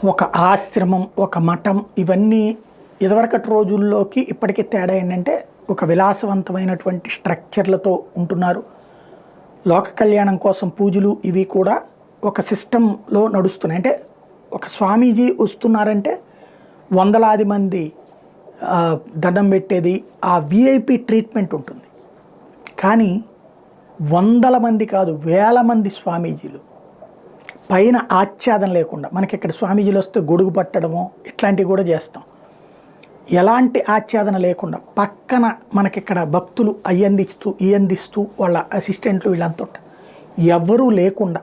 ఒక ఆశ్రమం, ఒక మఠం ఇవన్నీ ఇదివరకటి రోజుల్లోకి ఇప్పటికీ తేడా ఏంటంటే ఒక విలాసవంతమైనటువంటి స్ట్రక్చర్లతో ఉంటున్నారు. లోక కళ్యాణం కోసం పూజలు ఇవి కూడా ఒక సిస్టంలో నడుస్తున్నాయి. అంటే ఒక స్వామీజీ వస్తున్నారంటే వందలాది మంది దండం పెట్టేది, ఆ విఐపి ట్రీట్మెంట్ ఉంటుంది. కానీ వందల మంది కాదు, వేల మంది స్వామీజీలు పైన ఆచ్ఛాదన లేకుండా, మనకి ఇక్కడ స్వామీజీలు వస్తే గొడుగు పట్టడము ఇట్లాంటివి కూడా చేస్తాం. ఎలాంటి ఆచ్ఛాదన లేకుండా పక్కన మనకిక్కడ భక్తులు అయ్యందిస్తూ వాళ్ళ అసిస్టెంట్లు వీళ్ళంతా ఉంటారు. ఎవరూ లేకుండా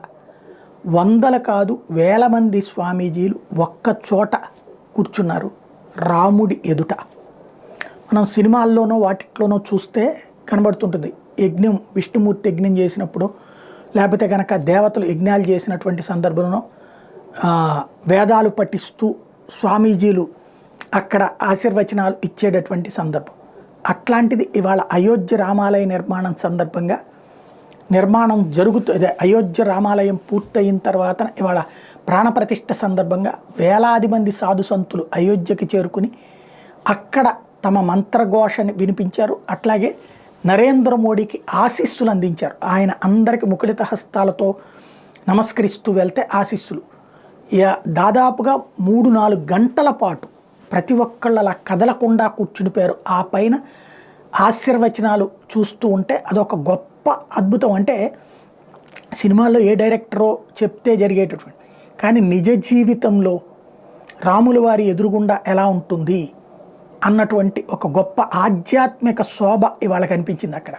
వందల కాదు వేల మంది స్వామీజీలు ఒక్క చోట కూర్చున్నారు రాముడి ఎదుట. మనం సినిమాల్లోనో వాటిలోనో చూస్తే కనబడుతుంటుంది. యజ్ఞం, విష్ణుమూర్తి యజ్ఞం చేసినప్పుడు, లేకపోతే కనుక దేవతలు యజ్ఞాలు చేసినటువంటి సందర్భంలో వేదాలు పఠిస్తూ స్వామీజీలు అక్కడ ఆశీర్వచనాలు ఇచ్చేటటువంటి సందర్భం. అట్లాంటిది ఇవాళ అయోధ్య రామాలయ నిర్మాణం సందర్భంగా నిర్మాణం జరుగుతుంది. అయోధ్య రామాలయం పూర్తయిన తర్వాత ఇవాళ ప్రాణప్రతిష్ఠ సందర్భంగా వేలాది మంది సాధు సంతులు అయోధ్యకి చేరుకుని అక్కడ తమ మంత్రఘోషని వినిపించారు. అట్లాగే నరేంద్ర మోడీకి ఆశీస్సులు అందించారు. ఆయన అందరికి ముకుళిత హస్తాలతో నమస్కరిస్తూ వెళ్తే ఆశీస్సులు దాదాపుగా 3-4 గంటల పాటు ప్రతి ఒక్కళ్ళు అలా కదలకుండా కూర్చునిపోయారు. ఆ పైన ఆశీర్వచనాలు చూస్తూ ఉంటే అదొక గొప్ప అద్భుతం. అంటే సినిమాల్లో ఏ డైరెక్టరో చెప్తే జరిగేటటువంటి, కానీ నిజ జీవితంలో రాముల వారి ఎదురుగుండా ఎలా ఉంటుంది అన్నటువంటి ఒక గొప్ప ఆధ్యాత్మిక శోభ ఇవాళ కనిపించింది అక్కడ.